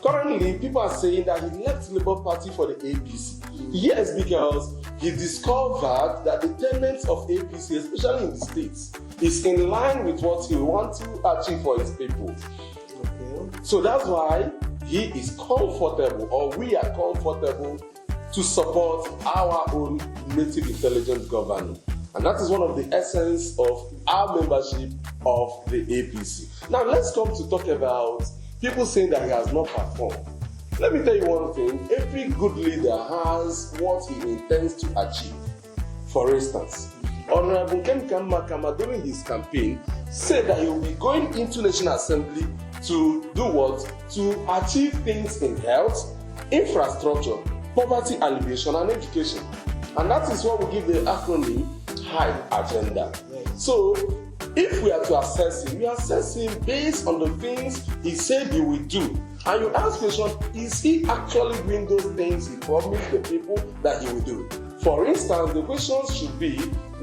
currently people are saying that he left Labour Party for the APC. Yes, because he discovered that the tenets of APC, especially in the states, is in line with what he wants to achieve for his people. Okay. So that's why he is comfortable, or we are comfortable, to support our own native intelligence government. And that is one of the essence of our membership of the APC. Now let's come to talk about people saying that he has not performed. Let me tell you one thing, every good leader has what he intends to achieve. For instance, Honorable Nkemkanma Kama during his campaign said that he will be going into National Assembly to do what? To achieve things in health, infrastructure, poverty alleviation, and education. And that is what we give the acronym HYPE agenda. So if we are to assess him, we assess him based on the things he said he will do. And you ask question, is he actually doing those things he promised the people that he will do? For instance, the questions should be,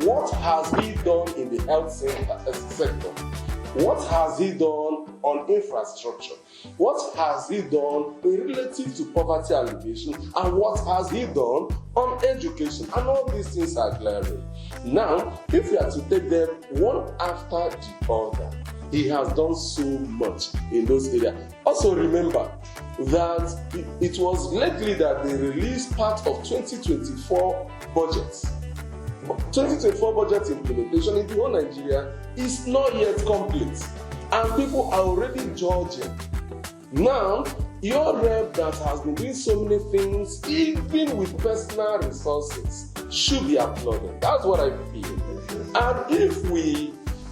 what has he done in the health sector? What has he done on infrastructure? What has he done in relative to poverty alleviation? And what has he done on education? And all these things are glaring. Now, if we are to take them one after the other, he has done so much in those areas. Also remember that it was lately that they released part of 2024 budgets. 2024 budget implementation in the whole Nigeria is not yet complete, and people are already judging. Now, your rep that has been doing so many things, even with personal resources, should be applauded. That's what I feel. And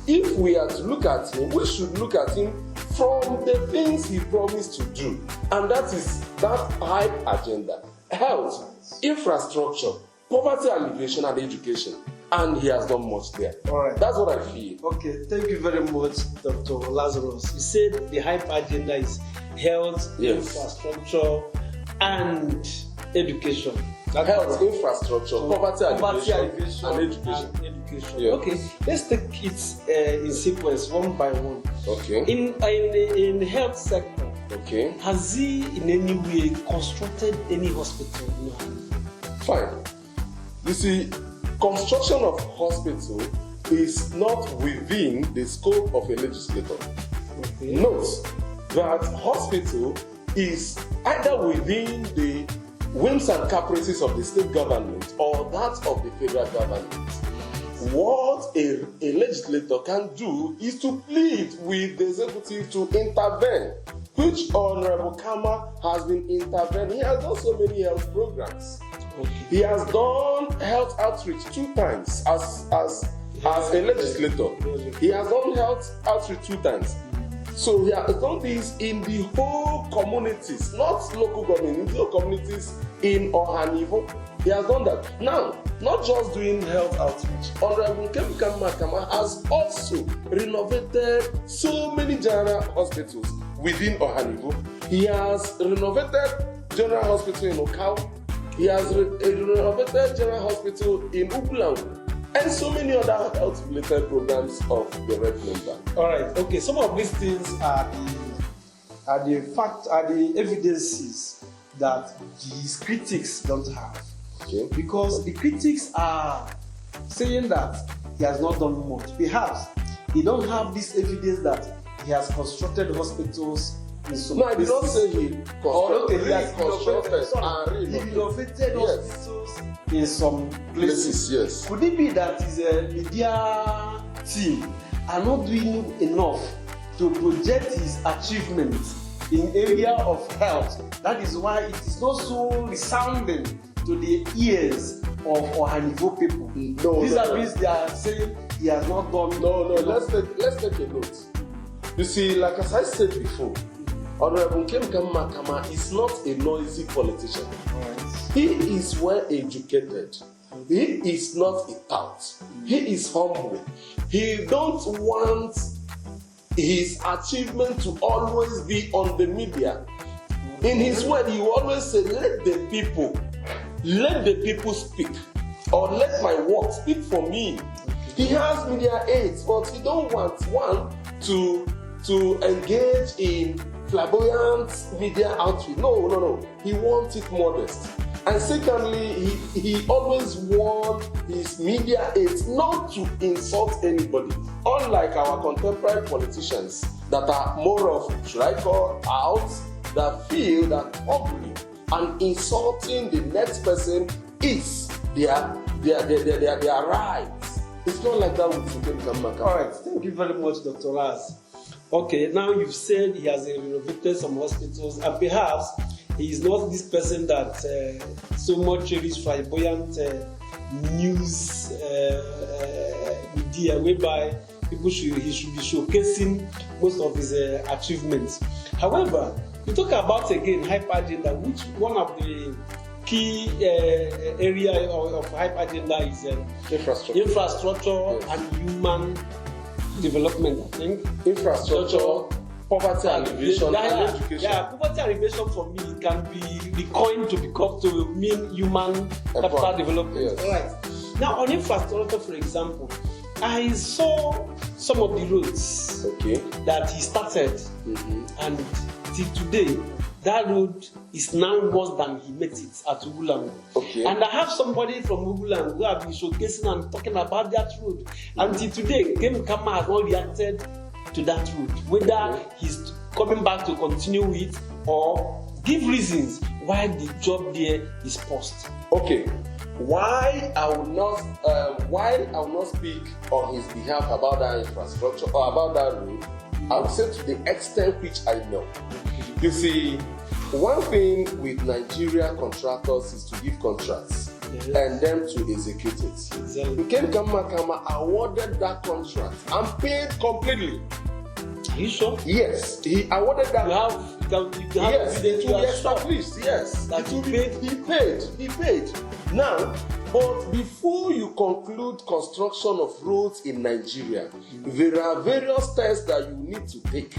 if we are to look at him, we should look at him from the things he promised to do, and that is that HYPE agenda: health, infrastructure, poverty alleviation, and education. And he has done much there. All right. That's what I feel. Okay, thank you very much, Dr. Lazarus. You said the HYPE agenda is health, infrastructure, and education. Health, infrastructure, poverty alleviation, and education. Yeah. Okay, let's take it in sequence, one by one. Okay. In the health sector, okay, has he in any way constructed any hospital? No. Fine. You see, construction of hospital is not within the scope of a legislator. Okay. Note that hospital is either within the whims and caprices of the state government or that of the federal government. What a legislator can do is to plead with the executive to intervene, which Honorable Kama has been intervening. He has done so many health programs. Okay. He has done health outreach 2 times as a legislator. He has done health outreach 2 times. So he has done this in the whole communities, not local government, in the whole communities in Ohanivo. He has done that. Now, not just doing health outreach, Honorable Nkemkanma Kama has also renovated so many general hospitals within Ohanivo. He has renovated General Hospital in Okau. He has renovated General Hospital in Ubulangu, and so many other health-related programs of the Red Member. All right. Okay. Some of these things are the evidences that his critics don't have. Okay. Because the critics are saying that he has not done much. Perhaps he don't have this evidence that he has constructed hospitals. No, I did not say he constructed. He has constructed and renovated hospitals in some places. Yes. Could it be that his media team are not doing enough to project his achievements in area of health? That is why it is not so resounding to the ears of Ohanivo people. They are saying he has not done. No. Let's take a note. You see, like as I said before, Honorable Nkemkanma Kama is not a noisy politician. Right. He is well educated. He is not a tout. He is humble. He don't want his achievement to always be on the media. In his word, he will always say, let the people speak, or let my work speak for me. He has media aids, but he don't want one to engage in flamboyant media outfit. No. He wants it modest. And secondly, he always wants his media aides not to insult anybody. Unlike our contemporary politicians that are more of, should I call, out, that feel that publicly and insulting the next person is their right. It's not like that with Nkemkanma Kama. All right, thank you very much, Dr. Raz. Okay, now you've said he has renovated some hospitals, and perhaps he is not this person that so much cherishes flamboyant news media, whereby he should be showcasing most of his achievements. However, you talk about again hype agenda, which one of the key area of hype agenda is infrastructure yes. and human development. I think Infrastructure, poverty alleviation, and education. Yeah, poverty alleviation for me can be recoined to mean human capital development. Yes. All right. Now on infrastructure, for example, I saw some of the roads that he started, and till today, that road is now worse than he made it at Ugulangu. And I have somebody from Ugulangu who have been showcasing and talking about that road. Until today, Nkemkanma has not reacted to that road, whether he's coming back to continue it or give reasons why the job there is paused. Okay. Why I will not speak on his behalf about that infrastructure or about that road, I will say to the extent which I know. You see, one thing with Nigeria contractors is to give contracts and them to execute it. Nkemkanma Kama awarded that contract and paid completely. Are you sure? Yes, he awarded that. Yes, it will be established. Yes, that he paid. Now, but before you conclude construction of roads in Nigeria, there are various steps that you need to take.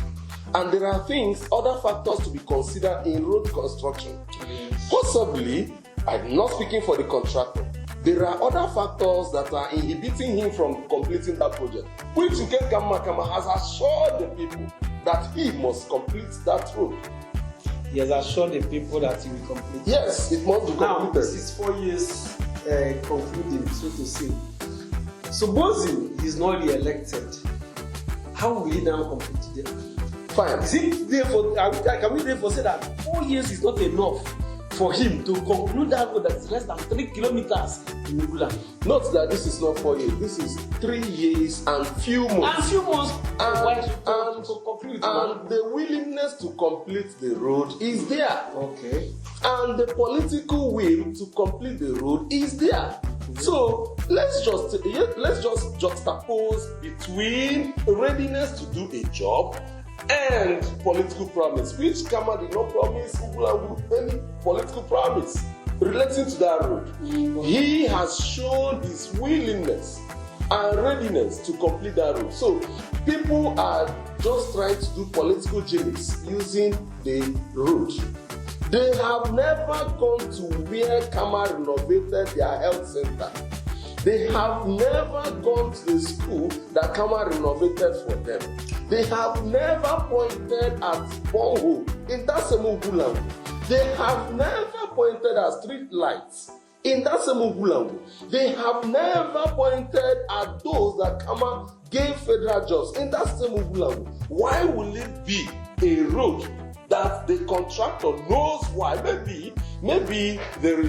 And there are other factors to be considered in road construction. Possibly, I'm not speaking for the contractor. There are other factors that are inhibiting him from completing that project, which Nkemkanma Kama has assured the people that he must complete that road. He has assured the people that he will complete. Yes, it must be completed. Now, this is 4 years concluding, so to say. Supposing he is not re-elected, how will he now complete them? Fine. Is it therefore, can we therefore say that 4 years is not enough for him to conclude that road that is less than 3 kilometers in Ugulangu? Note that this is not 4 years, this is 3 years and few months. And the willingness to complete the road is there. Okay. And the political will to complete the road is there. So let's just juxtapose between readiness to do a job and political promise, which Kama did not promise Ugulangu any political promise relating to that road. He has shown his willingness and readiness to complete that road. So people are just trying to do political gimmicks using the road. They have never gone to where Kama renovated their health center. They have never gone to the school that Kama renovated for them. They have never pointed at borehole in that same Ugulangu. They have never pointed at street lights in that same Ugulangu. They have never pointed at those that Kama gave federal jobs in that same Ugulangu. Why will it be a road that the contractor knows why? Maybe there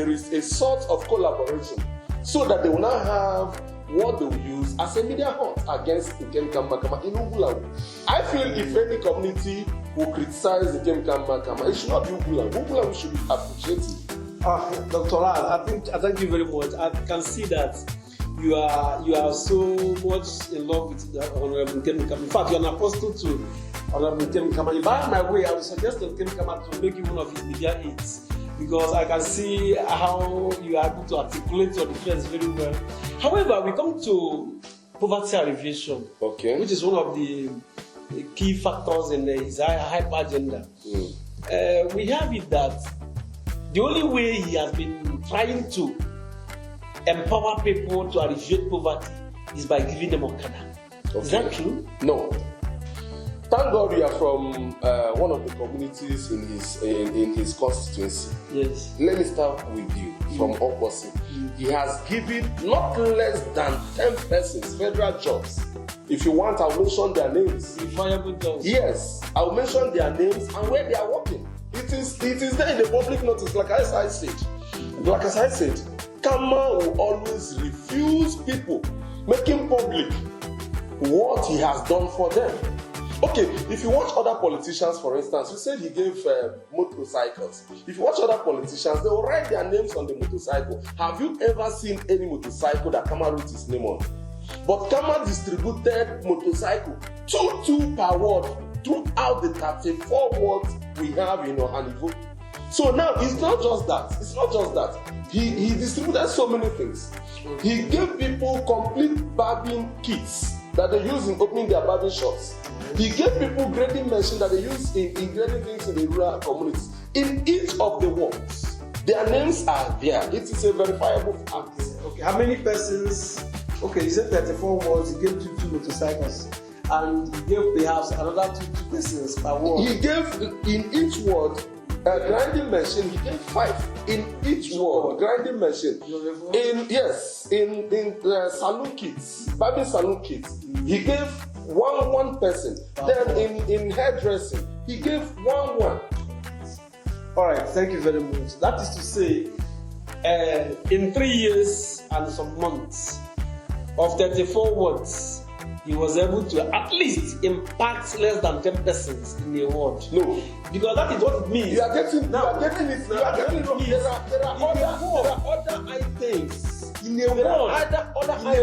is a sort of collaboration so that they will not have what they will use as a media hunt against Nkemkanma Kama in Ugulangu. I feel if any community will criticize Nkemkanma Kama, it should not be Ugulangu. Ugulangu should be appreciated. Dr. Raz, I thank you very much. I can see that you are so much in love with the Honorable Nkemkanma. In fact, you are an apostle to Honorable Nkemkanma. If I had my way, I would suggest to Nkemkanma to make you one of his media aides, because I can see how you are able to articulate your defense very well. However, we come to poverty alleviation, which is one of the key factors in his hype agenda. We have it that the only way he has been trying to empower people to alleviate poverty is by giving them Okada. Is that true? No. Thank God you are from one of the communities in his constituency. Yes. Let me start with you from Oposi. He has given not less than 10 persons federal jobs. If you want, I'll mention their names. Viable jobs. Yes, I'll mention their names and where they are working. It is there in the public notice, like as I said. Kama will always refuse people making public what he has done for them. Okay, if you watch other politicians, for instance, you said he gave motorcycles. If you watch other politicians, they will write their names on the motorcycle. Have you ever seen any motorcycle that Kama wrote his name on? But Kama distributed motorcycle 2 per ward throughout the 34 wards we have in Ohanivo. So now it's not just that. He distributed so many things. He gave people complete barbing kits that they use in opening their barbing shops. He gave people grading machines that they use in grading things in the rural communities. In each of the wards, their names are there. It is a verifiable fact. Okay, how many persons? Okay, you said 34 wards, he gave 2 motorcycles. And he gave perhaps another 2 persons per ward. He gave in each ward a grinding machine. He gave 5 in each ward. Grinding machine. In saloon kits, barbing saloon kits. He gave one person. Then in hairdressing, he gave one. All right, thank you very much. That is to say, in 3 years and some months of 34 wards, he was able to at least impact less than 10 persons in a ward. No, because that is what it means. You are getting it. There are other items in a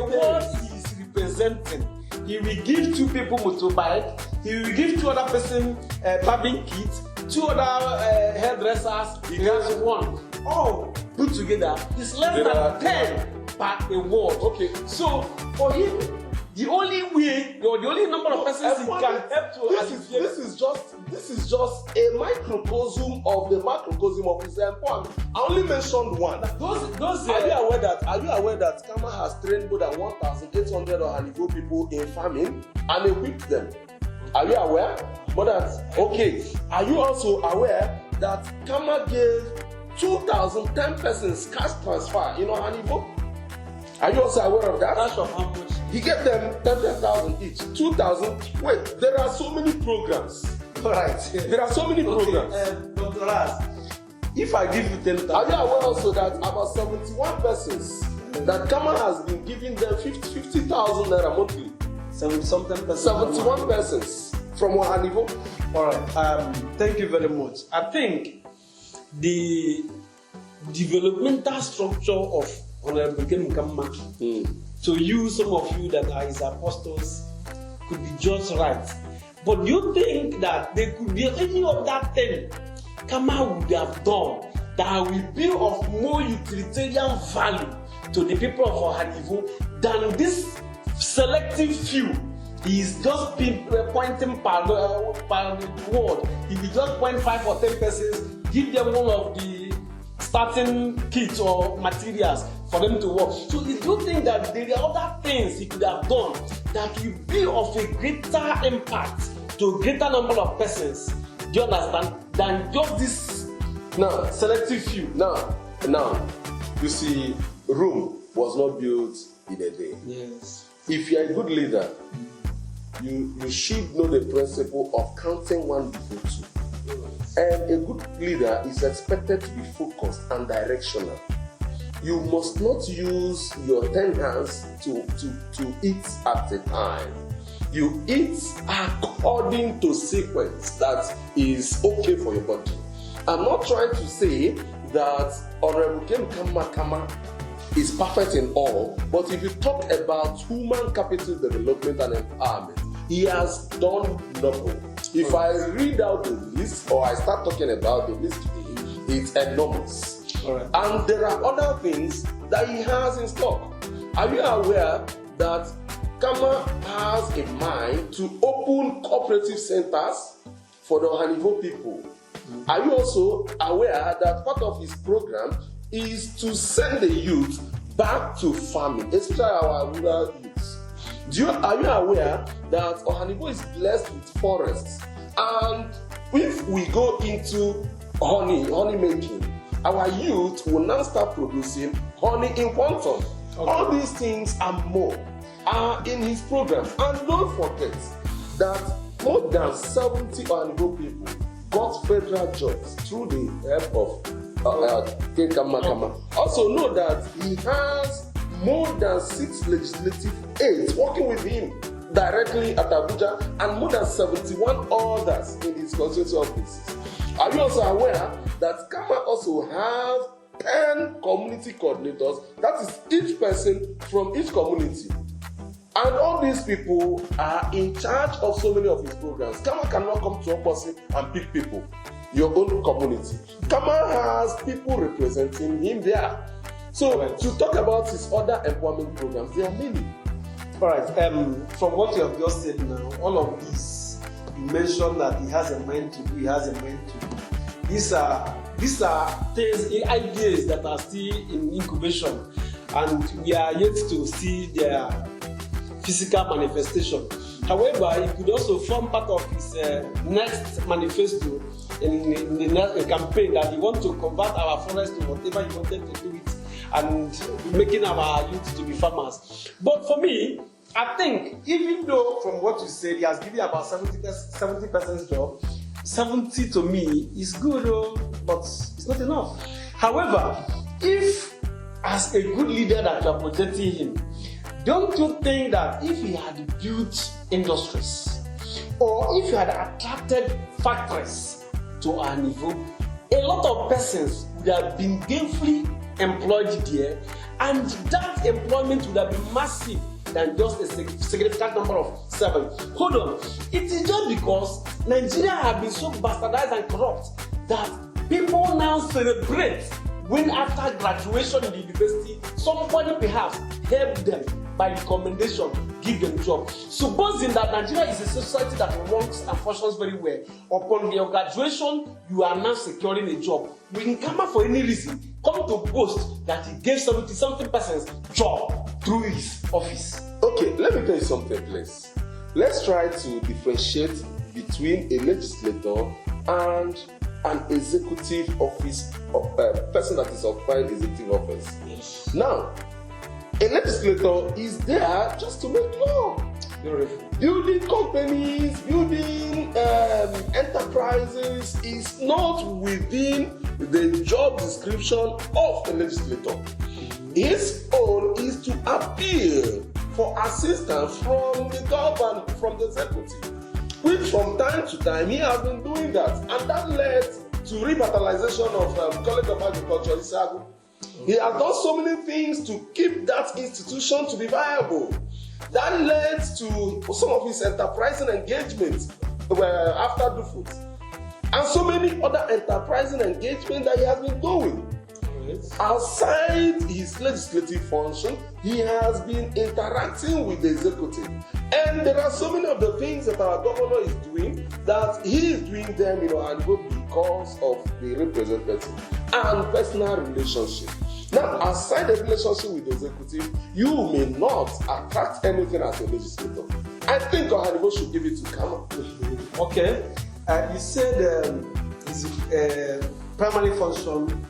ward he is representing. He will give 2 people motorbike. He will give 2 other person barbing kits. 2 other hairdressers. He has 1. All put together is less than 10 per a ward. Okay. So for him, the only way, or the only number of persons he can help to this is just a microcosm of the macrocosm of his employment. I only mentioned one. Are you aware that Kama has trained more than 1,800 Ohanivo people in farming and equipped them? Are you aware? Okay. Are you also aware that Kama gave 2,010 persons cash transfer in Ohanivo? Are you also aware of that? Cash of how much? He gave them 10,000 each. 2,000. Wait, there are so many programs. All right. There are so many programs. Dr. Raz, if I give you 10,000. Are you aware also that about 71 persons that Kama has been giving them 50,000 naira monthly? 70-something persons. 71 persons from Ohanivo. All right. Thank you very much. I think the developmental structure of Honorable Nkemkanma, to you, some of you that are his apostles, could be just right. But do you think that there could be any of that thing Kama would have done that will be of more utilitarian value to the people of Ohanivo than this selective few? He is just pointing per word. He will just point 5 or 10 persons, give them one of the starting kits or materials for them to work. So do you think that there are other things he could have done that will be of a greater impact to a greater number of persons, do you understand, than just this selective few? Now, you see, Rome was not built in a day. Yes. If you are a good leader, you should know the principle of counting 1 before 2. And a good leader is expected to be focused and directional. You must not use your 10 hands to eat at a time. You eat according to sequence that is okay for your body. I'm not trying to say that Honorable Nkemkanma Kama is perfect in all, but if you talk about human capital development and empowerment, he has done double. If I read out the list or I start talking about the list today, it's enormous. Right. And there are other things that he has in stock. Are you aware that Kama has in mind to open cooperative centers for the Ohanivo people? Are you also aware that part of his program is to send the youth back to farming, especially our rural youths? Are you aware that Ohanivo is blessed with forests? And if we go into honey making, our youth will now start producing honey in quantum. Okay. All these things and more are in his program. And don't forget that more than 70 Ohanivo people got federal jobs through the help of Nkemkanma Kama. Also know that he has more than 6 legislative aides working with him directly at Abuja and more than 71 others in his constituency offices. Are you also aware that Kama also have 10 community coordinators? That is each person from each community. And all these people are in charge of so many of his programs. Kama cannot come to Oposi and pick people, your own community. Kama has people representing him there. So to talk about his other employment programs, there are many. All right. From what you have just said now, all of this, you mentioned that he has a mind to do. He has a mind to do. These are things, ideas that are still in incubation, and we are yet to see their physical manifestation. However, it could also form part of his next manifesto in the next campaign, that he wants to convert our forest to whatever he wanted to do it, and making our youth to be farmers. But for me, I think, even though from what you said, he has given about 70% job, 70 to me is good, but it's not enough. However, if as a good leader that you are protecting him, don't you think that if he had built industries, or if he had attracted factories to Ohanivo, a lot of persons would have been gainfully employed there, and that employment would have been massive than just a significant number of 7. Hold on. It is just because Nigeria has been so bastardized and corrupt that people now celebrate when after graduation in the university, somebody perhaps helped them by recommendation, give them job. Supposing that Nigeria is a society that works and functions very well, upon your graduation, you are now securing a job. When Kama, for any reason, come to boast that he gave 70-something persons job through his office. Okay, let me tell you something, please. Let's try to differentiate between a legislator and an executive office, person that is occupying executive office. Yes. Now, a legislator is there just to make law. Building companies, building enterprises is not within the job description of a legislator. His own is to appeal for assistance from the government, from the executive, which from time to time he has been doing that, and that led to revitalization of College of Agriculture, Isagu. He has done so many things to keep that institution to be viable. That led to some of his enterprising engagements after Dufut, and so many other enterprising engagements that he has been doing. Outside his legislative function, he has been interacting with the executive. And there are so many of the things that our governor is doing that he is doing them, and because of the representative and personal relationship. Now, outside the relationship with the executive, you may not attract anything as a legislator. I think Ohanivo should give it to Kama. Okay. You said his primary function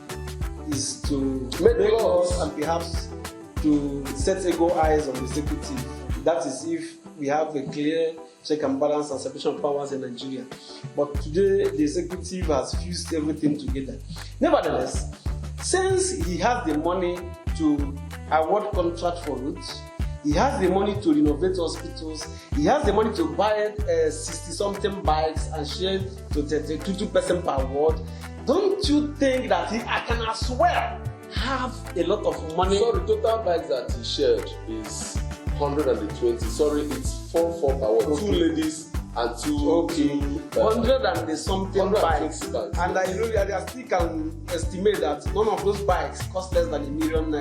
is to make laws and perhaps to set ego eyes on the executive. That is if we have a clear check and balance and separation of powers in Nigeria. But today, the executive has fused everything together. Nevertheless, since he has the money to award contract for roads, he has the money to renovate hospitals, he has the money to buy 60-something bikes and share to 32% per ward, don't you think that he can as well have a lot of money? So the total bikes that he shared is 120. Sorry, it's 4 per ward. Okay. 2 ladies and 2. Okay. 100 and something bikes. Bikes. And I know that I still can estimate that none of those bikes cost less than ₦1 million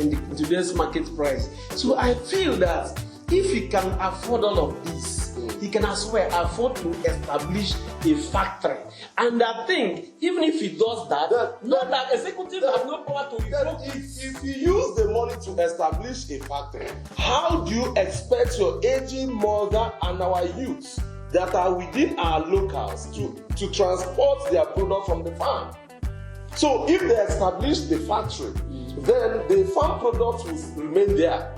in today's market price. So I feel that if he can afford all of this, he can as well afford to establish a factory. And I think even if he does that, that executive has no power to revoke it. If you use the money to establish a factory, how do you expect your aging mother and our youths that are within our locals to transport their product from the farm? So if they establish the factory, then the farm products will remain there.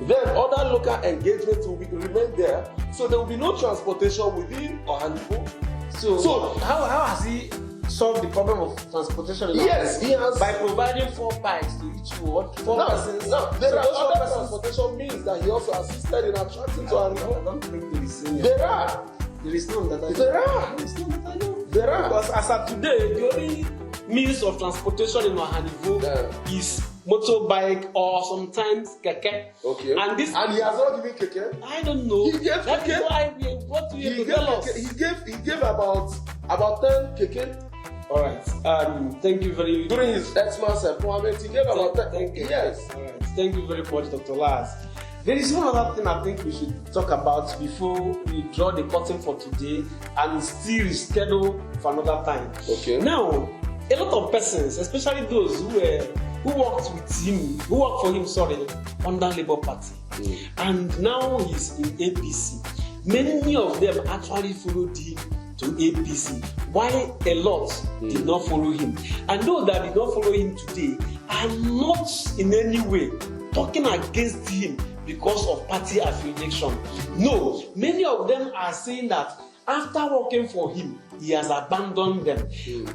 Then other local engagements will remain there. So there will be no transportation within Ohanivo. So how has he solved the problem of transportation? Yes, he has. By providing 4 bikes to each ward, 4 persons. Now, there are other transportation means that he also assisted in attracting to Ohanivo. I don't think there is any. There are. There is none that I know. There are. There is none that I know. There are. Because as of today, the only means of transportation in Ohanivo is motorbike or sometimes keke. Okay. And he has not given keke. I don't know. He gave that keke. Is why we brought you to tell us. He gave about 10 keke. All right. Thank you very much. During his Xmas employment, he gave about 10. Yes. All right. Thank you very much, Dr. Lars. There is one other thing I think we should talk about before we draw the curtain for today and still reschedule for another time. Okay. Now, a lot of persons, especially those who worked with him, who worked for him, under Labour Party, and now he's in APC. Many of them actually followed him to APC, while a lot did not follow him. And those that did not follow him today are not in any way talking against him because of party affiliation. No, many of them are saying that after working for him, he has abandoned them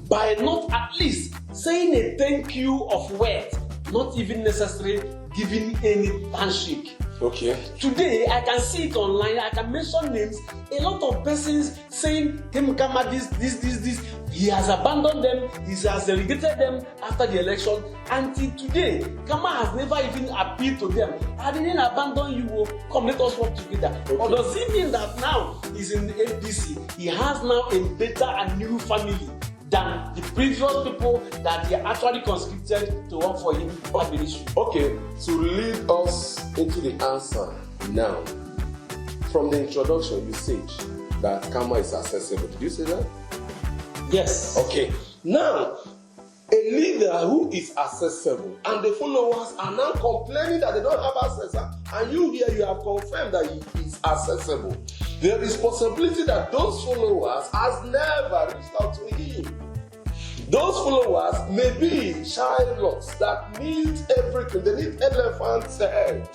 by not at least saying a thank you of words, not even necessarily giving any handshake. Okay. Today, I can see it online. I can mention names. A lot of persons saying, Nkemkanma this. He has abandoned them. He has relegated them after the election. Until today, Kama has never even appealed to them. I didn't abandon you. Come, let us work together. Okay. Or does it mean that now he's in the APC? He has now a better and new family than the previous people that he actually conscripted to work for him for ministry. Okay, to lead us into the answer now, from the introduction you said that Kama is accessible. Did you say that? Yes. Okay. Now, a leader who is accessible and the followers are now complaining that they don't have access, and you have confirmed that he is accessible. There is possibility that those followers has never reached out to him. Those followers may be childlocks that need everything. They need elephant's head.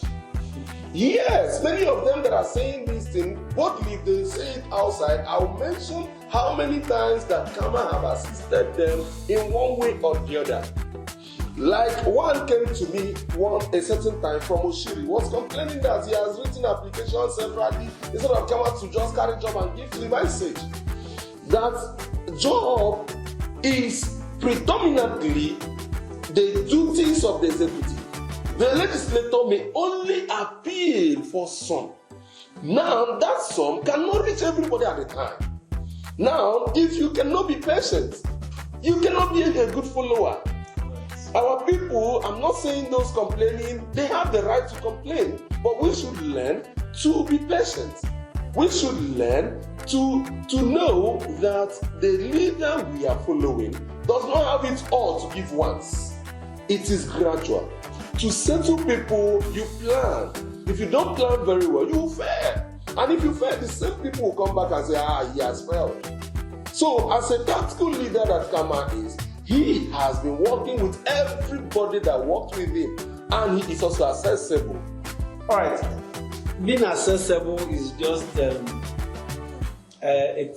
Yes, many of them that are saying this thing, boldly if they say it outside, I'll mention how many times that Kama have assisted them in one way or the other. Like one came to me a certain time from Oshiri, was complaining that he has written applications separately instead of Kama to just carry job and give the message. That job is predominantly the duties of the executive. The legislator may only appeal for some. Now, that some cannot reach everybody at a time. Now, if you cannot be patient, you cannot be a good follower. Our people, I'm not saying those complaining, they have the right to complain, but we should learn to be patient. We should learn to know that the leader we are following does not have it all to give once. It is gradual. To settle people, you plan. If you don't plan very well, you will fail. And if you fail, the same people will come back and say, he has failed. So, as a tactical leader that Kama is, he has been working with everybody that worked with him, and he is also accessible. All right. Being accessible is just a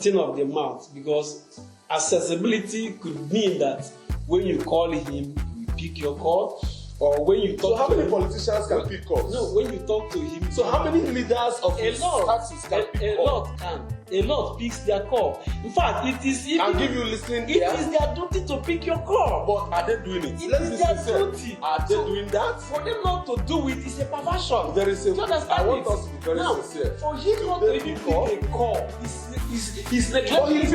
thing of the mouth, because accessibility could mean that when you call him, he pick your call. Or when you talk so how many politicians can pick calls? No, when you talk to him. So how many leaders of his parties can pick calls? A lot picks their call. In fact, it is even. I'll give you listening. It is their duty to pick your call. But are they doing it? It is their duty. Are they doing that? For them not to do it is a perversion. There is a. I want us to be very sincere. For him not to even pick a call, he's neglecting.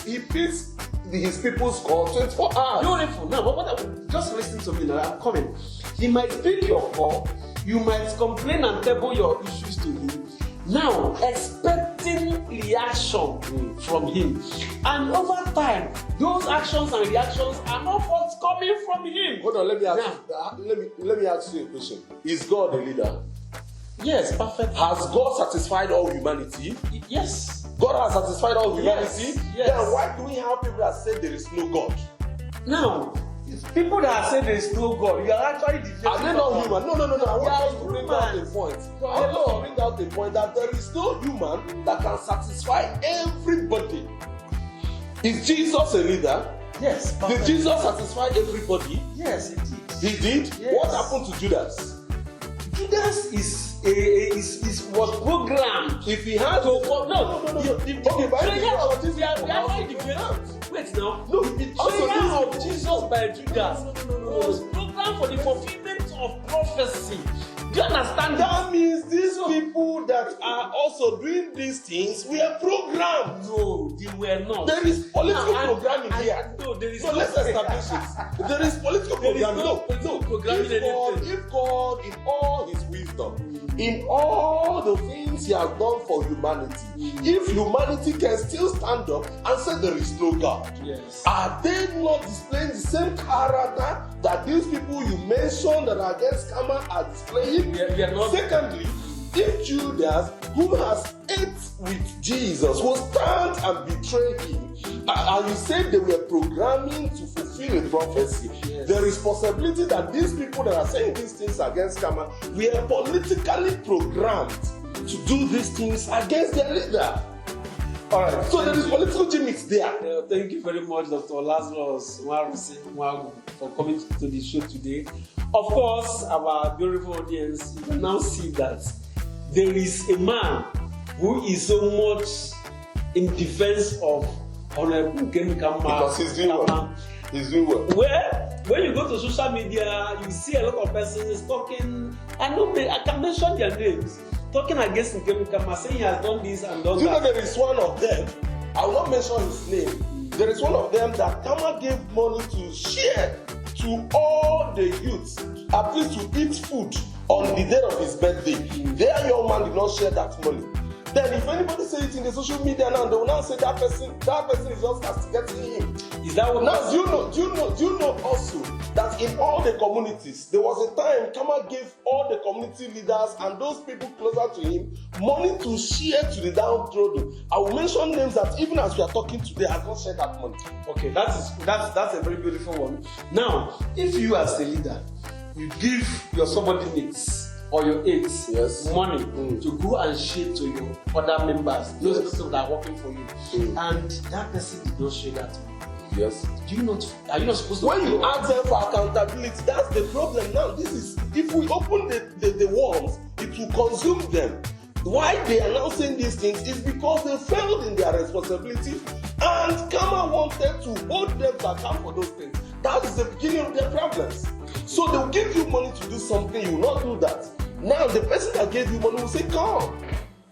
He picks his people's call 24 hours. Beautiful. Now, but just listen to me now. I'm coming. He might pick your call. You might complain and table your issues to him. now expecting reaction from him. And over time, those actions and reactions are not what's coming from him. Hold on, let me ask you a question. Is God a leader? Yes, perfect. Has God satisfied all humanity? Yes. God has satisfied all humanity? Yes. Then why do we have people that say there is no God? Now, people that say there is no God, you are actually defending. Are they not human? No. I want us to human. bring out a point. I want us to bring out a point that there is no human that can satisfy everybody. Is Jesus a leader? Yes. Did Jesus satisfy everybody? Yes, he did. He did? Yes. What happened to Judas? Judas was programmed. If he had No. Okay, but We are actually debating. Wait now. No, The it also betrayal means of Jesus by Judas was programmed for the fulfillment of prophecy. Do you understand that means these people that are also doing these things were programmed. No, they were not. There is political programming here. No, there is So let's establish it. There is political programming. If God, in all his wisdom, in all the things he has done for humanity, if humanity can still stand up and say there is no God, yes, are they not displaying the same character that these people you mentioned that are against Kama are displaying? We are not. Secondly, if Judas, who has ate with Jesus, will stand and betray him, and you said they were programming to fulfill a prophecy, yes, there is possibility that these people that are saying these things against Kama were politically programmed to do these things against their leader. All right. So there is political gimmicks there. Thank you very much, Dr. Lazarus Mwagu, for coming to the show today. Of course, our beautiful audience, you can now see that there is a man who is so much in defense of Ohanivo Nkemkanma Kama. Because he's doing well. He's doing well. Where when you go to social media, you see a lot of persons talking. I can mention their names. Talking against Nkemkanma Kama, saying he has done this and done that. Do you know there is one of them? I will not mention his name. There is one of them that Kama gave money to share to all the youths, at least to eat food on the day of his birthday. Their young man did not share that money. Then if anybody say it in the social media now, they will now say that person is just castigating him. Is that what? Now do you know also that in all the communities there was a time Kama gave all the community leaders and those people closer to him money to share to the downtrodden. I will mention names that even as we are talking today has not shared that money. Okay, that's a very beautiful one. Now, if you as a leader, you give your subordinates or your aides money to go and share to your other members, those people that are working for you, and that person did not share that money. Yes. Are you not supposed to? When you ask them for accountability, that's the problem now. This is if we open the worms, it will consume them. Why they are now saying these things is because they failed in their responsibility, and Kama wanted to hold them to account for those things. That is the beginning of their problems. So they will give you money to do something, you will not do that. Now the person that gave you money will say, "Come,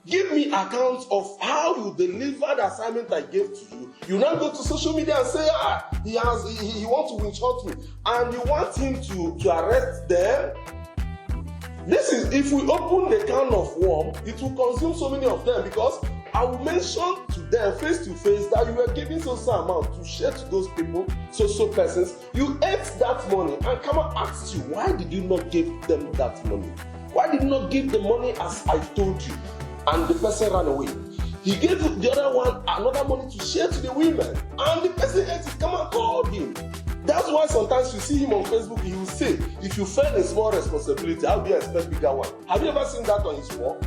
give me accounts of how you delivered the assignment I gave to you." You now go to social media and say, he wants to witch-hunt me, and you want him to arrest them. This is, if we open the can of worm, it will consume so many of them, because I will mention to them face to face that you were giving so amount to share to those people, so persons. You ate that money, and Kama asked you, why did you not give them that money? Why did you not give the money as I told you? And the person ran away. He gave the other one another money to share to the women, and the person ate it. Come and call him. That's why sometimes you see him on Facebook, he will say, if you fail a small responsibility, how do you expect bigger one? Have you ever seen that on his wall?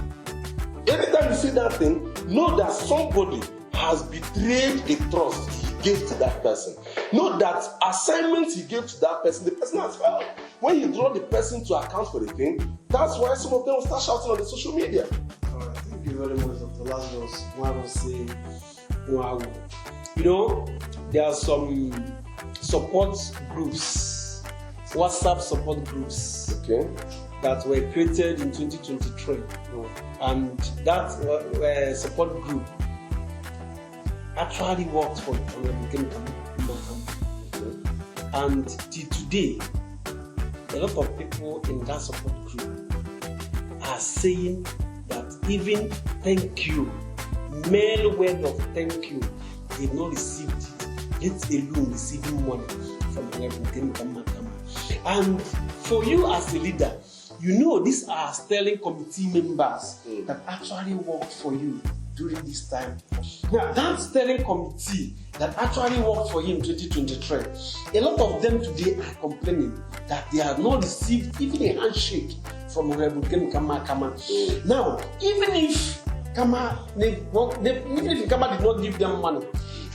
Anytime you see that thing, know that somebody has betrayed a trust he gave to that person. Know that assignments he gave to that person, the person has failed. When you draw the person to account for the thing, that's why some of them will start shouting on the social media. Alright, thank you very much, Dr. Lazarus Mwagu. You know, there are some support groups, WhatsApp support groups, that were created in 2023, and that support group actually worked for Nkemkanma Kama. And till today, a lot of people in that support group are saying that even thank you, mere word of thank you, they've not received it, let alone receiving money from Nkemkanma Kama. And for you as a leader, you know these are steering committee members that actually worked for you during this time. Now, that steering committee that actually worked for him in 2023, a lot of them today are complaining that they have not received even a handshake from Nkemkanma Kama. Now, even if Kama did not give them money,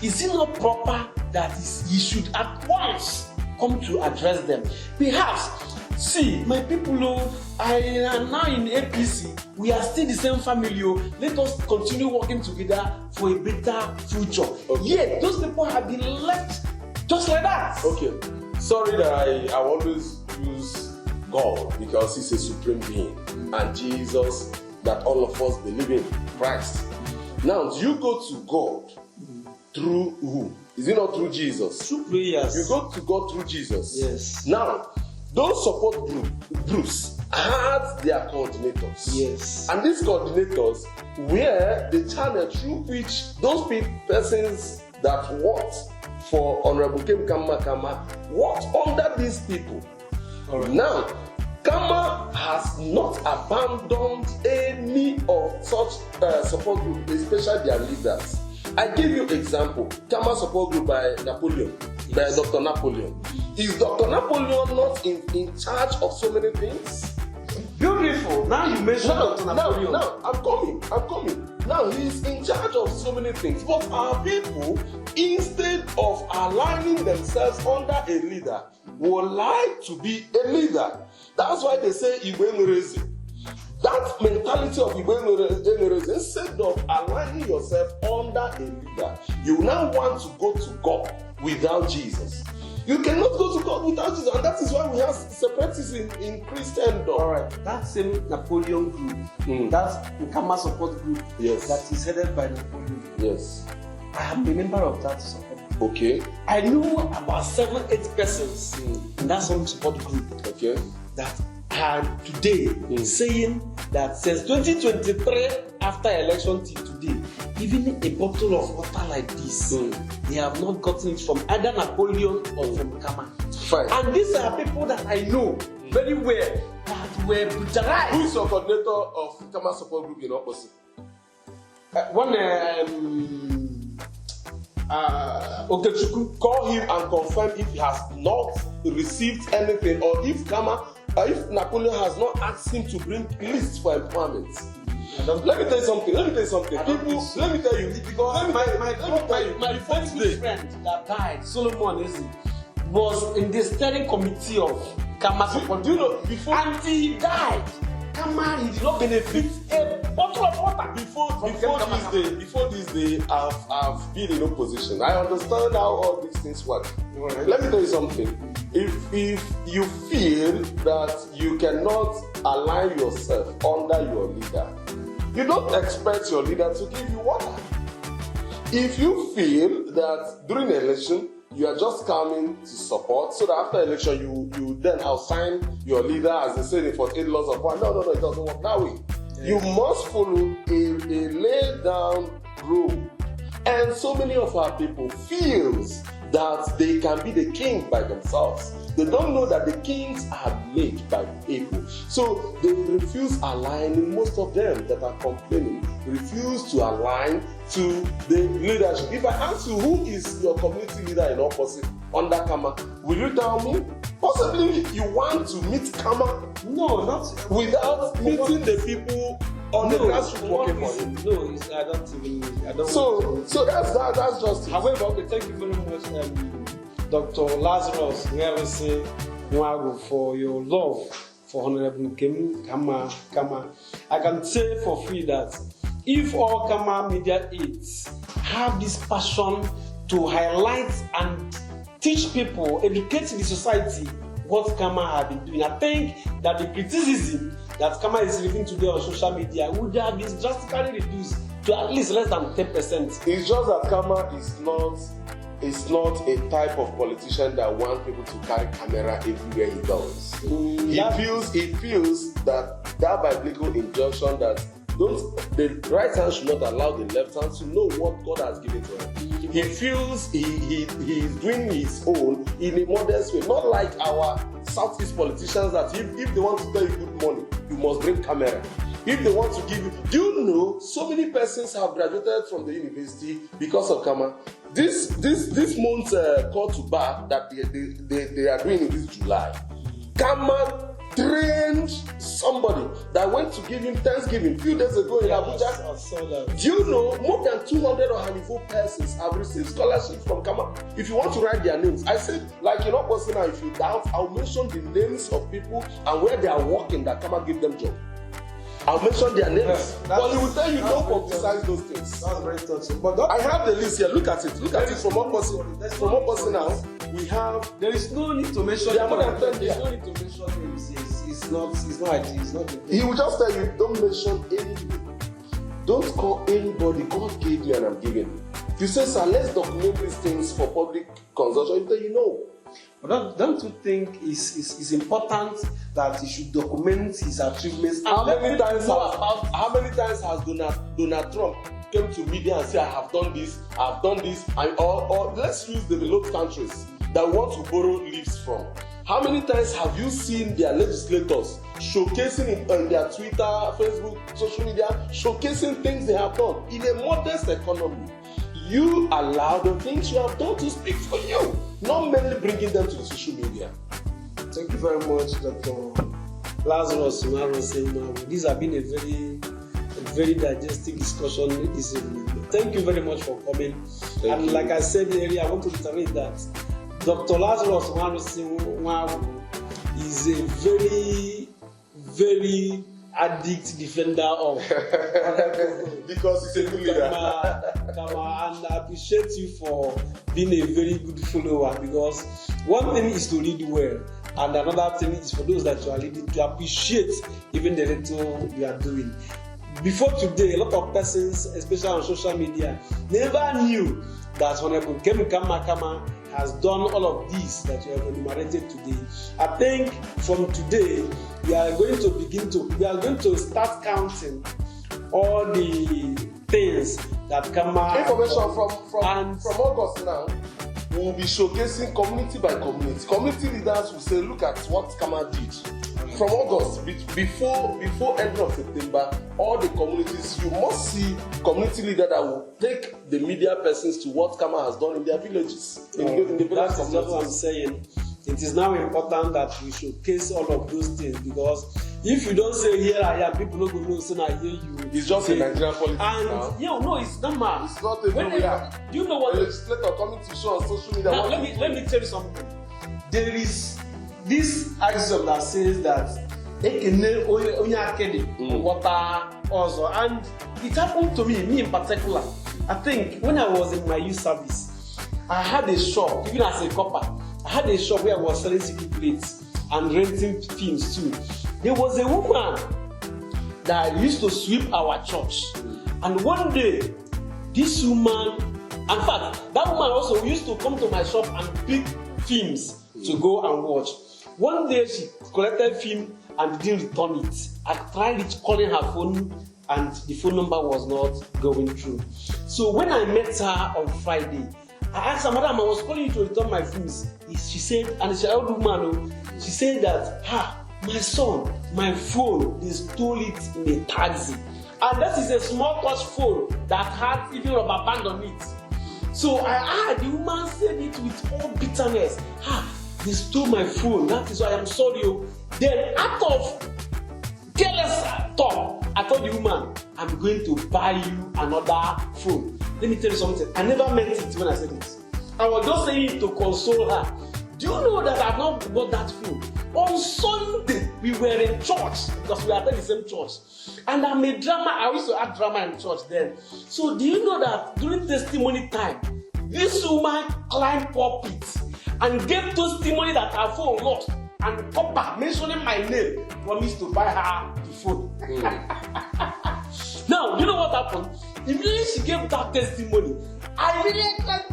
is it not proper that he should at once come to address them? Perhaps, see, my people, I am now in APC. We are still the same family. Let us continue working together for a better future. Okay. Yet, those people have been left just like that. Okay. Sorry that I always use God because He's a supreme being, and Jesus that all of us believe in, Christ. Now, do you go to God through who? Is it not through Jesus? Through prayers. You go to God through Jesus. Yes. Now, those support groups have their coordinators. Yes. And these coordinators were the channel through which those persons that worked for Honorable Nkemkanma Kama worked under these people. All right. Now, Kama has not abandoned any of such support groups, especially their leaders. I give you example. Kama support group by Napoleon, by Dr. Napoleon. Is Dr. Napoleon not in charge of so many things? Beautiful. Now you mentioned Dr. Napoleon. Now, I'm coming. Now he's in charge of so many things. But our people, instead of aligning themselves under a leader, would like to be a leader. That's why they say Igwe. That mentality of Igwe, instead of aligning yourself under a leader, you now want to go to God without Jesus. You cannot go to God without Jesus, and that is why we have separatism in Christendom. All right, that same Napoleon group, that Nkama support group, yes, that is headed by Napoleon. Yes, I am a member of that support group. Okay. I know about 7-8 persons in that some support group. Okay. That are today saying that since 2023, after election till today, even a bottle of water like this, they have not gotten it from either Napoleon or from Kama. Fine. And these are people that I know very well that were brutalized. Who is your coordinator of Kama support group in opposite? Okechukwu. Call him and confirm if he has not received anything, or if Napoleon has not asked him to bring lists for employment. Let me tell you something. Let me tell you, because my very good friend that died, Solomon Ezi, was in the steering committee of Kama support. Do you know before? Until he died, Kama, he did not benefit a bottle of water. Before this day, I've been in opposition. I understand how all these things work. Right. Let me tell you something. If you feel that you cannot align yourself under your leader, you don't expect your leader to give you water. If you feel that during the election you are just coming to support, so that after election you then assign your leader as they say in 48 laws of power. No, it doesn't work that way. Yeah. You must follow a laid down rule. And so many of our people feels that they can be the king by themselves. They don't know that the kings are made by people. So they refuse aligning. Most of them that are complaining refuse to align to the leadership. If I ask you who is your community leader in opposite under Kama, will you tell me? Possibly you want to meet Kama? No, not without meeting the people on the grassroots working for him. No, I don't. So that's just it. However, okay, thank you very much, Dr. Lazarus Ngerese Nwagu, for your love for Honorable Nkemkanma Kama. I can say for free that if all Kama media aides have this passion to highlight and teach people, educate the society what Kama have been doing, I think that the criticism that Kama is receiving today on social media would have been drastically reduced to at least less than 10%. It's just that Kama is not a type of politician that wants people to carry camera everywhere he goes. He feels that biblical injunction that the right hand should not allow the left hand to know what God has given to him. He feels he is doing his own in a modest way, not like our Southeast politicians that if they want to tell you good morning, you must bring camera. If they want to give you, do you know so many persons have graduated from the university because of Kama? This month's call to bar that they are doing in this July, Kama trained somebody that went to give him Thanksgiving a few days ago in Abuja. I saw that. Do you know more than 200 Ohanivo persons have received scholarships from Kama? If you want to write their names, I said, like you know, personal, if you doubt, I'll mention the names of people and where they are working that Kama give them job. I'll mention their names. But he will tell you don't publicize those things. That's very touching. But I have the list here. Look at it. Look at it from one person. From one person now. We have. There is no need to mention. There are more than 10 There's no need to mention names. It's not. He will just tell you don't mention anything. Don't call anybody. God gave me and I'm giving. If you say, sir, let's document these things for public consumption, he'll tell you no. But don't you think it's important that he should document his achievements? How many times has Donald Trump came to media and said, I have done this, or let's use developed countries that want to borrow leaves from. How many times have you seen their legislators showcasing on their Twitter, Facebook, social media, showcasing things they have done in a modest economy? You allow the things you have done to speak for you, not merely bringing them to the social media. Thank you very much, Dr. Lazarus Umaru. This has been a very digestive discussion this evening. Thank you very much for coming. And like I said earlier, I want to reiterate that Dr. Lazarus Umaru is a very addict defender of because he's a good leader. Kama, and I appreciate you for being a very good follower, because one thing is to lead well, and another thing is for those that you are leading to appreciate even the little you are doing. Before today, a lot of persons, especially on social media, never knew that Honorable Nkemkanma Kama has done all of this that you have enumerated today. I think from today, we are going to start counting all the things that Kama. Information from August now. We will be showcasing community by community. Community leaders will say, look at what Kama did. From August, before end of September, all the communities, you must see community leader that will take the media persons to what Kama has done in their villages. In the that is just what I'm saying. It is now important that we showcase all of those things, because if you don't say here I am, people don't go know, so I hear you. It's just a Nigerian politics now. Yeah, no, it's not man. It's not everywhere. Do you know what? The legislator coming to show on social media. Now, let me tell you something. There is this axiom that says that water also, and it happened to me in particular. I think when I was in my youth service, I had a shop, even as a copper. I had a shop where I was selling secret plates and renting films too. There was a woman that used to sweep our church, and one day, this woman, in fact, that woman also used to come to my shop and pick films to go and watch. One day she collected film and didn't return it. I tried calling her phone and the phone number was not going through. So when I met her on Friday, I asked her, Madam, I was calling you to return my films. She said, and she's an old woman, she said that, my son, my phone, they stole it in a taxi. And that is a small touch phone that had even rubber band on it. So the woman said it with all bitterness. They stole my phone. That is why I'm sorry. Then out of careless talk, I told the woman, I'm going to buy you another phone. Let me tell you something. I never meant it when I said it. I was just saying it to console her. Do you know that I've not bought that phone? On Sunday, we were in church because we attend the same church. And I made drama. I used to add drama in church then. So do you know that during testimony time, this woman climbed pulpit and gave testimony that her phone lost, and Papa, mentioning my name, promised to buy her the phone. Now, you know what happened? Immediately she gave that testimony, I really,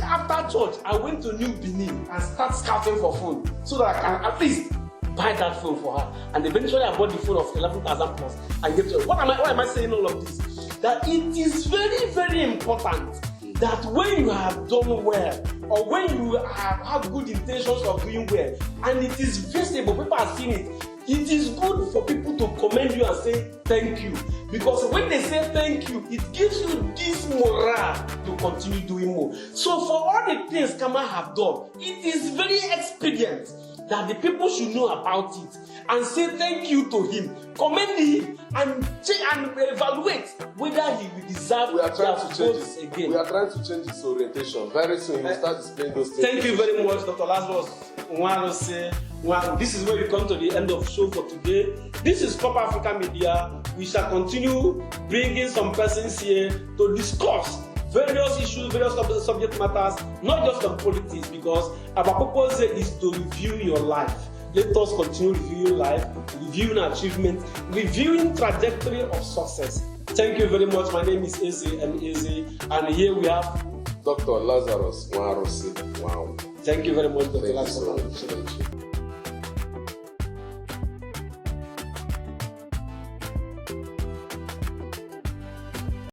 after church, I went to New Benin and started scouting for phone so that I can at least buy that phone for her. And eventually I bought the phone of 11,000 plus and gave to her. Why am I saying all of this? That it is very, very important that when you have done well, or when you have good intentions of doing well, and it is visible, people are seeing it, it is good for people to commend you and say thank you. Because when they say thank you, it gives you this morale to continue doing more. So for all the things Kama have done, it is very expedient that the people should know about it and say thank you to him, commend him, and evaluate whether he will deserve votes again. We are trying to change his orientation. Very soon he will start displaying those things. Thank you very much, Dr. Lazarus. This is where we come to the end of the show for today. This is Pop Africa Media. We shall continue bringing some persons here to discuss various issues, various subject matters, not just on politics, because our purpose is to review your life. Let us continue reviewing life, reviewing achievements, reviewing trajectory of success. Thank you very much. My name is Eze and here we have Dr. Lazarus Nwarosi. Wow. Thank you very much, Dr. Thank Lazarus. You so much.